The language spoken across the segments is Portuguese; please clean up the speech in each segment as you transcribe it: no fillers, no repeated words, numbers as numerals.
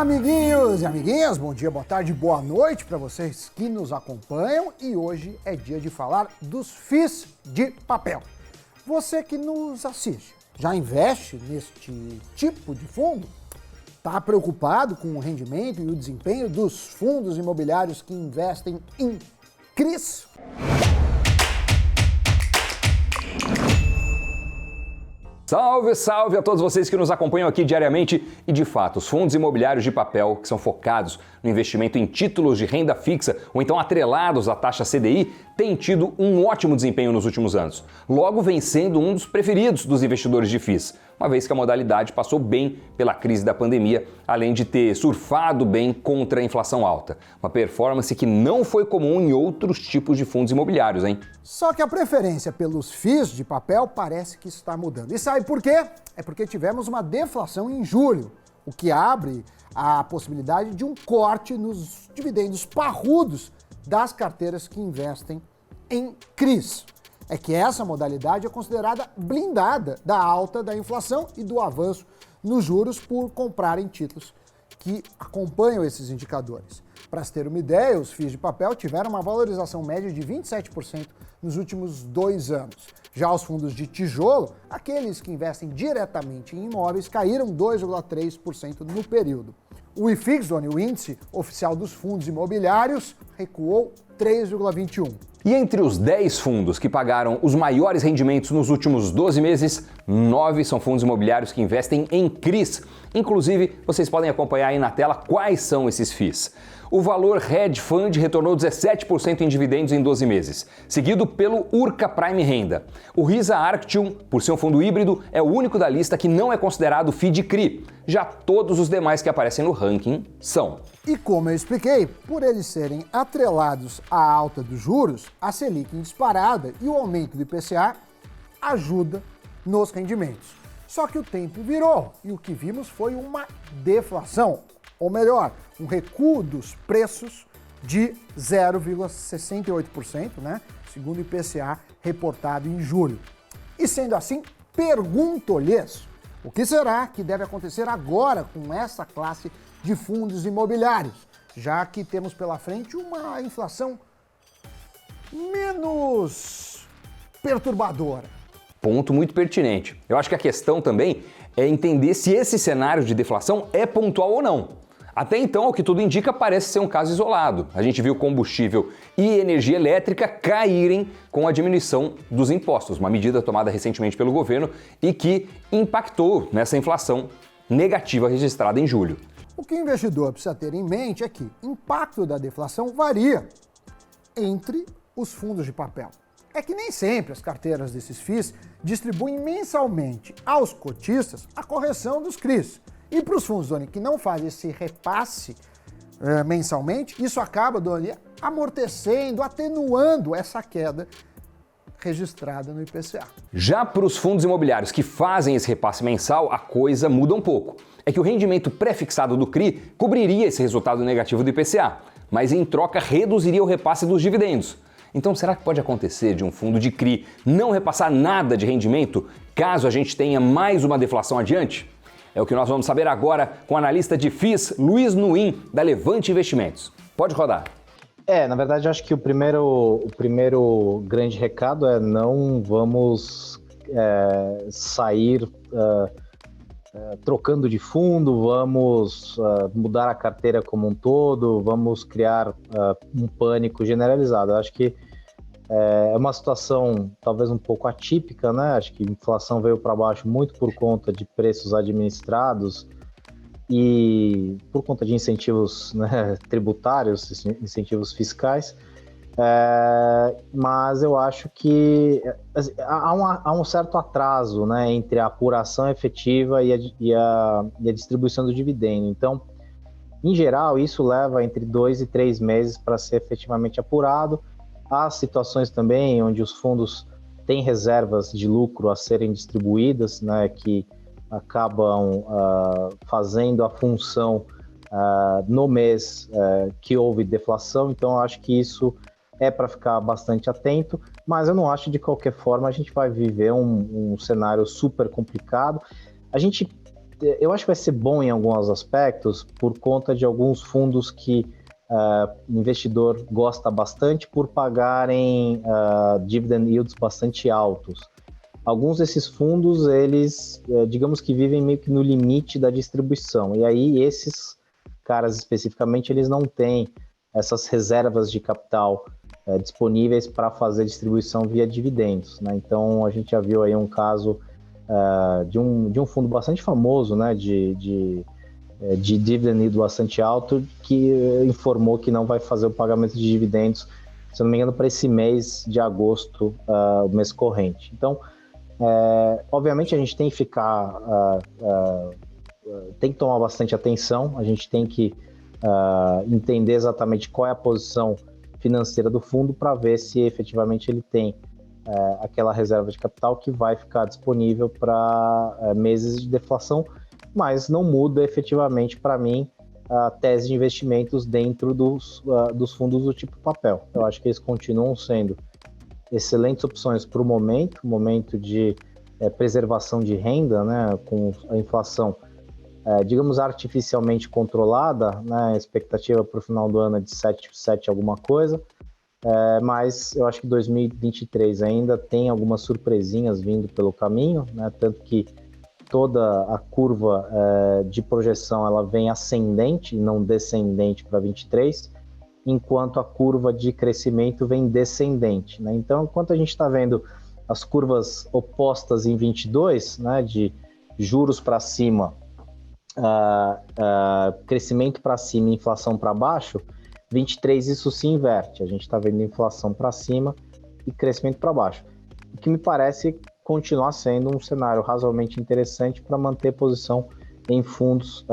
Amiguinhos e amiguinhas, bom dia, boa tarde, boa noite para vocês que nos acompanham e hoje é dia de falar dos FIIs de papel. Você que nos assiste, já investe neste tipo de fundo? Está preocupado com o rendimento e o desempenho dos fundos imobiliários que investem em CRIs? Salve, salve a todos vocês que nos acompanham aqui diariamente e, de fato, os fundos imobiliários de papel que são focados no investimento em títulos de renda fixa ou então atrelados à taxa CDI têm tido um ótimo desempenho nos últimos anos. Logo vem sendo um dos preferidos dos investidores de FIIs, uma vez que a modalidade passou bem pela crise da pandemia, além de ter surfado bem contra a inflação alta. Uma performance que não foi comum em outros tipos de fundos imobiliários, hein? Só que a preferência pelos FIIs de papel parece que está mudando. E sabe por quê? É porque tivemos uma deflação em julho, o que abre a possibilidade de um corte nos dividendos parrudos das carteiras que investem em CRIs. É que essa modalidade é considerada blindada da alta da inflação e do avanço nos juros por comprarem títulos que acompanham esses indicadores. Para se ter uma ideia, os FIIs de papel tiveram uma valorização média de 27% nos últimos 2 anos. Já os fundos de tijolo, aqueles que investem diretamente em imóveis, caíram 2,3% no período. O IFIX, o índice oficial dos fundos imobiliários, recuou 3,21%. E entre os 10 fundos que pagaram os maiores rendimentos nos últimos 12 meses, 9 são fundos imobiliários que investem em CRIs. Inclusive, vocês podem acompanhar aí na tela quais são esses FIIs. O Valor Hedge Fund retornou 17% em dividendos em 12 meses, seguido pelo Urca Prime Renda. O Risa Arctium, por ser um fundo híbrido, é o único da lista que não é considerado FII de CRI. Já todos os demais que aparecem no ranking são. E como eu expliquei, por eles serem atrelados à alta dos juros, a Selic em disparada e o aumento do IPCA ajuda nos rendimentos. Só que o tempo virou e o que vimos foi uma deflação, ou melhor, um recuo dos preços de 0,68%, segundo o IPCA reportado em julho. E sendo assim, pergunto-lhes, o que será que deve acontecer agora com essa classe de fundos imobiliários, já que temos pela frente uma inflação menos perturbadora? Ponto muito pertinente. Eu acho que a questão também é entender se esse cenário de deflação é pontual ou não. Até então, o que tudo indica parece ser um caso isolado. A gente viu combustível e energia elétrica caírem com a diminuição dos impostos, uma medida tomada recentemente pelo governo e que impactou nessa inflação negativa registrada em julho. O que o investidor precisa ter em mente é que o impacto da deflação varia entre os fundos de papel. É que nem sempre as carteiras desses FIIs distribuem mensalmente aos cotistas a correção dos CRIs. E para os fundos, Doni, que não fazem esse repasse mensalmente, isso acaba, Doni, amortecendo, atenuando essa queda registrada no IPCA. Já para os fundos imobiliários que fazem esse repasse mensal, a coisa muda um pouco. É que o rendimento pré-fixado do CRI cobriria esse resultado negativo do IPCA, mas em troca reduziria o repasse dos dividendos. Então, será que pode acontecer de um fundo de CRI não repassar nada de rendimento caso a gente tenha mais uma deflação adiante? É o que nós vamos saber agora com o analista de FIIs, Luiz Nuin, da Levante Investimentos. Pode rodar. Na verdade, eu acho que o primeiro grande recado é não vamos sair trocando de fundo, vamos mudar a carteira como um todo, vamos criar um pânico generalizado. Eu acho que é uma situação talvez um pouco atípica, né? Acho que a inflação veio para baixo muito por conta de preços administrados e por conta de incentivos, tributários, incentivos fiscais, mas eu acho que há um certo atraso, entre a apuração efetiva e a distribuição do dividendo. Então, em geral, isso leva entre 2 e 3 meses para ser efetivamente apurado. Há situações também onde os fundos têm reservas de lucro a serem distribuídas, que acabam fazendo a função no mês que houve deflação. Então, eu acho que isso é para ficar bastante atento, mas eu não acho de qualquer forma a gente vai viver um cenário super complicado. A gente eu acho que vai ser bom em alguns aspectos por conta de alguns fundos que o investidor gosta bastante por pagarem dividend yields bastante altos. Alguns desses fundos, eles, digamos que vivem meio que no limite da distribuição. E aí, esses caras especificamente, eles não têm essas reservas de capital disponíveis para fazer distribuição via dividendos, né? Então, a gente já viu aí um caso de um fundo bastante famoso, né, de dividend yield bastante alto, que informou que não vai fazer o pagamento de dividendos, se não me engano, para esse mês de agosto, o mês corrente. Então, obviamente a gente tem que ficar, tem que tomar bastante atenção, a gente tem que entender exatamente qual é a posição financeira do fundo para ver se efetivamente ele tem aquela reserva de capital que vai ficar disponível para meses de deflação, mas não muda efetivamente para mim a tese de investimentos dentro dos fundos do tipo papel. Eu acho que eles continuam sendo excelentes opções para o momento de preservação de renda, né, com a inflação, digamos, artificialmente controlada, né, a expectativa para o final do ano é de 7 alguma coisa, mas eu acho que 2023 ainda tem algumas surpresinhas vindo pelo caminho, né, tanto que toda a curva de projeção ela vem ascendente e não descendente para 23, enquanto a curva de crescimento vem descendente, né? Então, enquanto a gente está vendo as curvas opostas em 22, né, de juros para cima, crescimento para cima e inflação para baixo, 23 isso se inverte, a gente está vendo inflação para cima e crescimento para baixo, o que me parece continuar sendo um cenário razoavelmente interessante para manter posição em fundos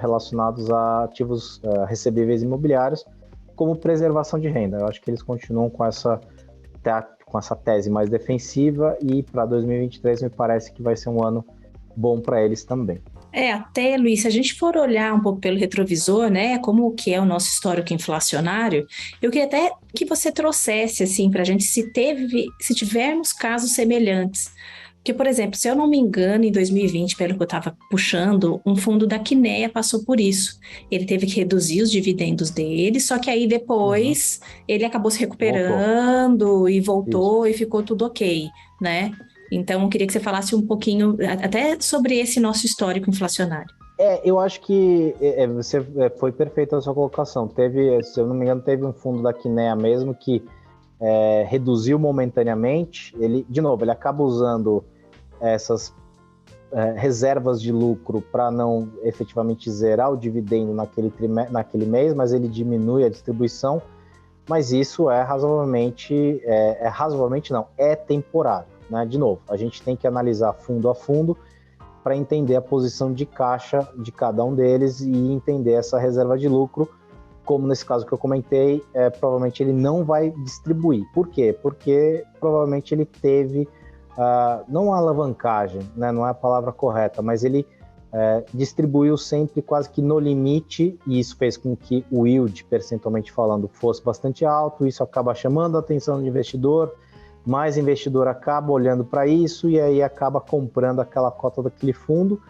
relacionados a ativos recebíveis imobiliários, como preservação de renda. Eu acho que eles continuam com essa tese mais defensiva e para 2023 me parece que vai ser um ano bom para eles também. Até, Luiz, se a gente for olhar um pouco pelo retrovisor, né, como que é o nosso histórico inflacionário, eu queria até que você trouxesse, assim, para a gente se tivermos casos semelhantes. Porque, por exemplo, se eu não me engano, em 2020, pelo que eu estava puxando, um fundo da Kinea passou por isso. Ele teve que reduzir os dividendos dele, só que aí depois ele acabou se recuperando e voltou isso. E ficou tudo ok, né? Então, eu queria que você falasse um pouquinho até sobre esse nosso histórico inflacionário. Eu acho que foi perfeita a sua colocação. Se eu não me engano, teve um fundo da Kinea mesmo que reduziu momentaneamente. Ele acaba usando essas reservas de lucro para não efetivamente zerar o dividendo naquele mês, mas ele diminui a distribuição. Mas isso é temporário. Né? De novo, a gente tem que analisar fundo a fundo para entender a posição de caixa de cada um deles e entender essa reserva de lucro, como nesse caso que eu comentei, provavelmente ele não vai distribuir. Por quê? Porque provavelmente ele teve, não uma alavancagem, né? Não é a palavra correta, mas ele distribuiu sempre quase que no limite, e isso fez com que o yield, percentualmente falando, fosse bastante alto. Isso acaba chamando a atenção do investidor, mais investidor acaba olhando para isso e aí acaba comprando aquela cota daquele fundo,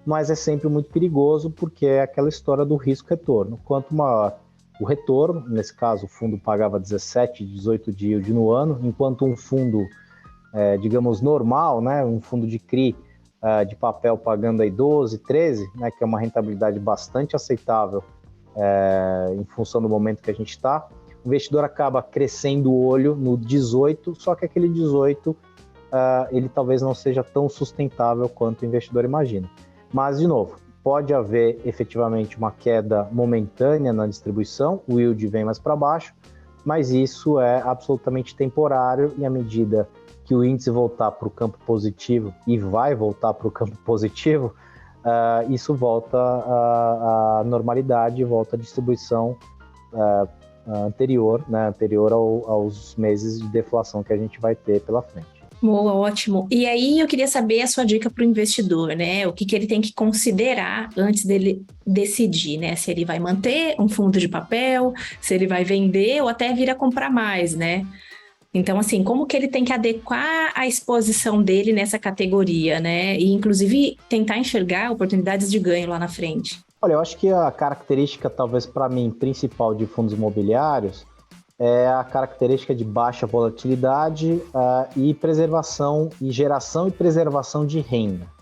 mas é sempre muito perigoso porque é aquela história do risco-retorno. Quanto maior o retorno, nesse caso o fundo pagava 17, 18 de yield no ano, enquanto um fundo, digamos, normal, né, um fundo de CRI de papel pagando aí 12, 13, né, que é uma rentabilidade bastante aceitável em função do momento que a gente está, o investidor acaba crescendo o olho no 18, só que aquele 18 ele talvez não seja tão sustentável quanto o investidor imagina. Mas, de novo, pode haver efetivamente uma queda momentânea na distribuição, o yield vem mais para baixo, mas isso é absolutamente temporário e à medida que o índice voltar para o campo positivo, e vai voltar para o campo positivo, isso volta à normalidade, volta à distribuição anterior, né, aos meses de deflação que a gente vai ter pela frente. Boa, ótimo. E aí eu queria saber a sua dica para o investidor, né? O que ele tem que considerar antes dele decidir, né? Se ele vai manter um fundo de papel, se ele vai vender ou até vir a comprar mais, né? Então, assim, como que ele tem que adequar a exposição dele nessa categoria, né? E, inclusive, tentar enxergar oportunidades de ganho lá na frente. Olha, eu acho que a característica, talvez para mim, principal de fundos imobiliários é a característica de baixa volatilidade e preservação, e geração e preservação de renda.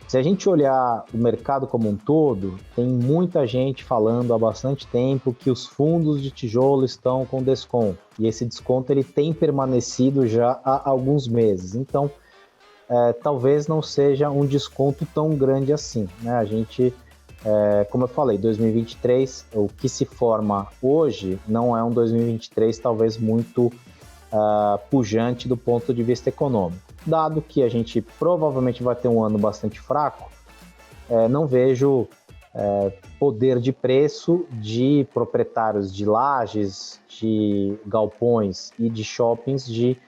Se a gente olhar o mercado como um todo, tem muita gente falando há bastante tempo que os fundos de tijolo estão com desconto. E esse desconto ele tem permanecido já há alguns meses. Então, talvez não seja um desconto tão grande assim, né? A gente, como eu falei, 2023, o que se forma hoje não é um 2023 talvez muito pujante do ponto de vista econômico. Dado que a gente provavelmente vai ter um ano bastante fraco, não vejo poder de preço de proprietários de lajes, de galpões e de shoppings de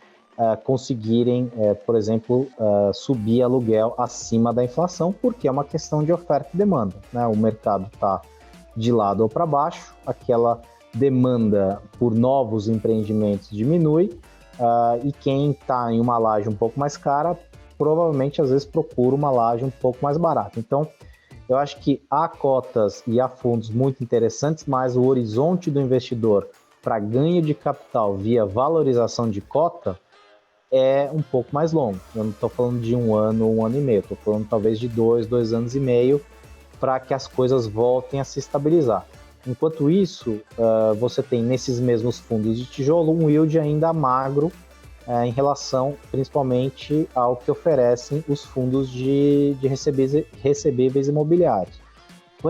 conseguirem, por exemplo, subir aluguel acima da inflação, porque é uma questão de oferta e demanda, né? O mercado está de lado ou para baixo, aquela demanda por novos empreendimentos diminui, e quem está em uma laje um pouco mais cara, provavelmente às vezes procura uma laje um pouco mais barata. Então, eu acho que há cotas e há fundos muito interessantes, mas o horizonte do investidor para ganho de capital via valorização de cota é um pouco mais longo. Eu não estou falando de um ano e meio, estou falando talvez de 2 anos e meio para que as coisas voltem a se estabilizar. Enquanto isso, você tem nesses mesmos fundos de tijolo um yield ainda magro em relação principalmente ao que oferecem os fundos de recebíveis imobiliários. O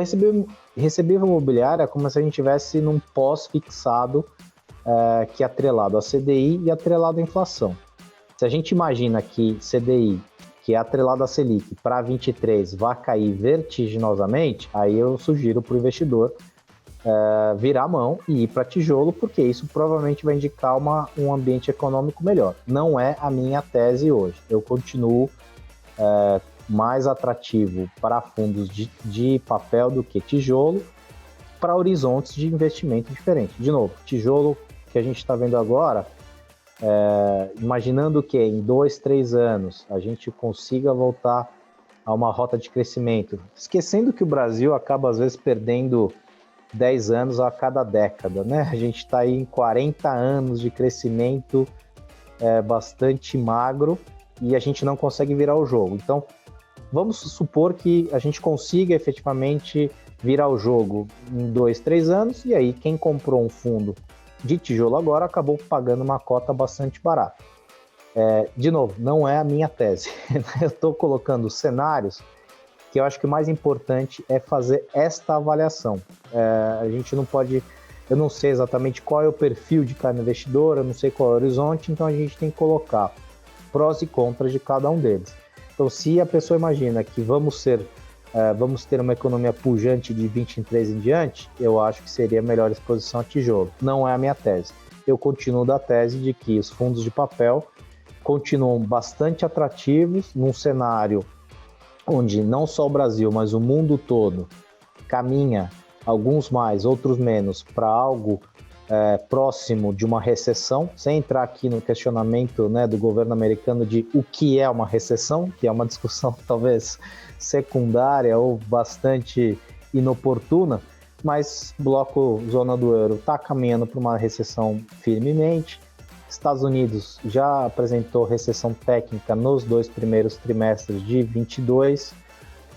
recebível imobiliário é como se a gente estivesse num pós-fixado que é atrelado à CDI e atrelado à inflação. Se a gente imagina que CDI, que é atrelado à Selic, para 23 vai cair vertiginosamente, aí eu sugiro para o investidor virar a mão e ir para tijolo, porque isso provavelmente vai indicar um ambiente econômico melhor. Não é a minha tese hoje. Eu continuo mais atrativo para fundos de papel do que tijolo, para horizontes de investimento diferentes. De novo, tijolo que a gente está vendo agora, imaginando que em 2, 3 anos a gente consiga voltar a uma rota de crescimento, esquecendo que o Brasil acaba às vezes perdendo 10 anos a cada década, né? A gente está aí em 40 anos de crescimento bastante magro e a gente não consegue virar o jogo. Então, vamos supor que a gente consiga efetivamente virar o jogo em 2, 3 anos e aí quem comprou um fundo de tijolo agora acabou pagando uma cota bastante barata. De novo, não é a minha tese. Eu estou colocando cenários que eu acho que o mais importante é fazer esta avaliação. A gente não pode... Eu não sei exatamente qual é o perfil de cada investidor, eu não sei qual é o horizonte, então a gente tem que colocar prós e contras de cada um deles. Então, se a pessoa imagina que vamos ter uma economia pujante de 23 em diante, eu acho que seria a melhor exposição a tijolo. Não é a minha tese. Eu continuo da tese de que os fundos de papel continuam bastante atrativos num cenário onde não só o Brasil, mas o mundo todo caminha, alguns mais, outros menos, para algo próximo de uma recessão, sem entrar aqui no questionamento, né, do governo americano de o que é uma recessão, que é uma discussão talvez secundária ou bastante inoportuna, mas o bloco zona do euro está caminhando para uma recessão firmemente. Estados Unidos já apresentou recessão técnica nos 2 primeiros trimestres de 22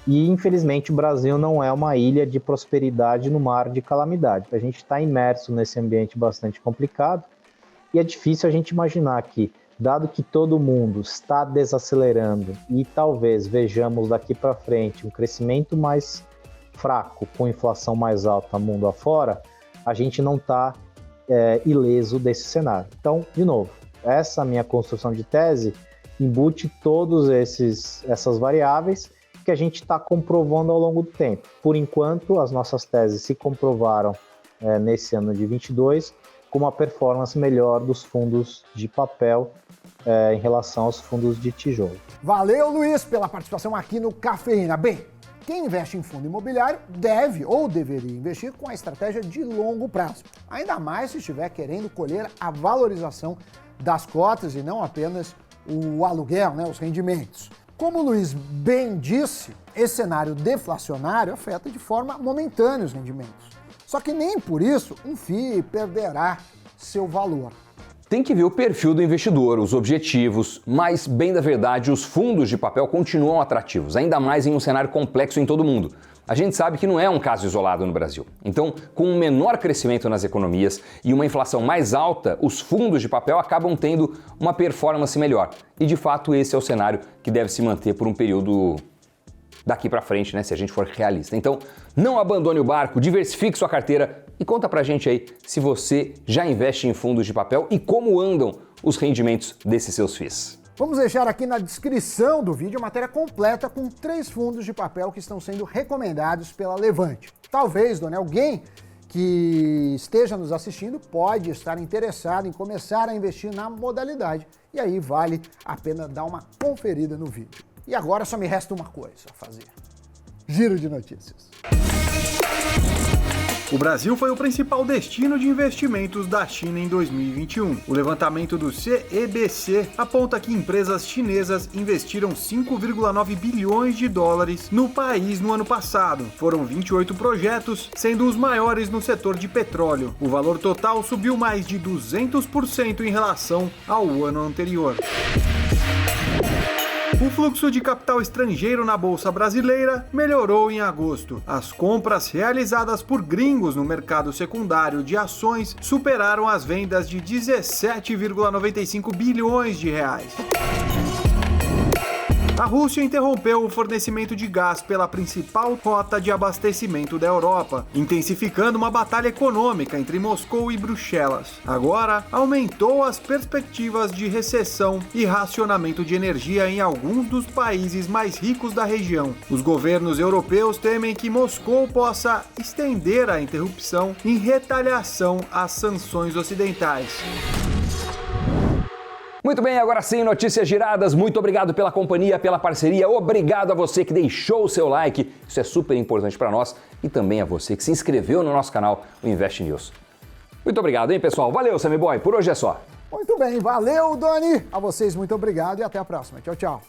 e, infelizmente, o Brasil não é uma ilha de prosperidade no mar de calamidade. A gente está imerso nesse ambiente bastante complicado e é difícil a gente imaginar que, dado que todo mundo está desacelerando e talvez vejamos daqui para frente um crescimento mais fraco com inflação mais alta mundo afora, a gente não está ileso desse cenário. Então, de novo, essa minha construção de tese embute todas essas variáveis que a gente está comprovando ao longo do tempo. Por enquanto, as nossas teses se comprovaram nesse ano de 22 com uma performance melhor dos fundos de papel em relação aos fundos de tijolo. Valeu, Luiz, pela participação aqui no Cafeína. Bem, quem investe em fundo imobiliário deve ou deveria investir com a estratégia de longo prazo, ainda mais se estiver querendo colher a valorização das cotas e não apenas o aluguel, né, os rendimentos. Como o Luiz bem disse, esse cenário deflacionário afeta de forma momentânea os rendimentos. Só que nem por isso um FII perderá seu valor. Tem que ver o perfil do investidor, os objetivos, mas, bem da verdade, os fundos de papel continuam atrativos, ainda mais em um cenário complexo em todo o mundo. A gente sabe que não é um caso isolado no Brasil. Então, com um menor crescimento nas economias e uma inflação mais alta, os fundos de papel acabam tendo uma performance melhor. E, de fato, esse é o cenário que deve se manter por um período daqui para frente, né, se a gente for realista. Então, não abandone o barco, diversifique sua carteira e conta pra gente aí se você já investe em fundos de papel e como andam os rendimentos desses seus FIIs. Vamos deixar aqui na descrição do vídeo a matéria completa com 3 fundos de papel que estão sendo recomendados pela Levante. Talvez, Doni, alguém que esteja nos assistindo pode estar interessado em começar a investir na modalidade. E aí vale a pena dar uma conferida no vídeo. E agora só me resta uma coisa a fazer. Giro de notícias. O Brasil foi o principal destino de investimentos da China em 2021. O levantamento do CEBC aponta que empresas chinesas investiram 5,9 bilhões de dólares no país no ano passado. Foram 28 projetos, sendo os maiores no setor de petróleo. O valor total subiu mais de 200% em relação ao ano anterior. O fluxo de capital estrangeiro na Bolsa Brasileira melhorou em agosto. As compras realizadas por gringos no mercado secundário de ações superaram as vendas de 17,95 bilhões de reais. A Rússia interrompeu o fornecimento de gás pela principal rota de abastecimento da Europa, intensificando uma batalha econômica entre Moscou e Bruxelas. Agora, aumentou as perspectivas de recessão e racionamento de energia em alguns dos países mais ricos da região. Os governos europeus temem que Moscou possa estender a interrupção em retaliação às sanções ocidentais. Muito bem, agora sim, notícias giradas. Muito obrigado pela companhia, pela parceria. Obrigado a você que deixou o seu like. Isso é super importante para nós. E também a você que se inscreveu no nosso canal, o Invest News. Muito obrigado, hein, pessoal? Valeu, Sammy Boy. Por hoje é só. Muito bem, valeu, Doni. A vocês, muito obrigado e até a próxima. Tchau, tchau.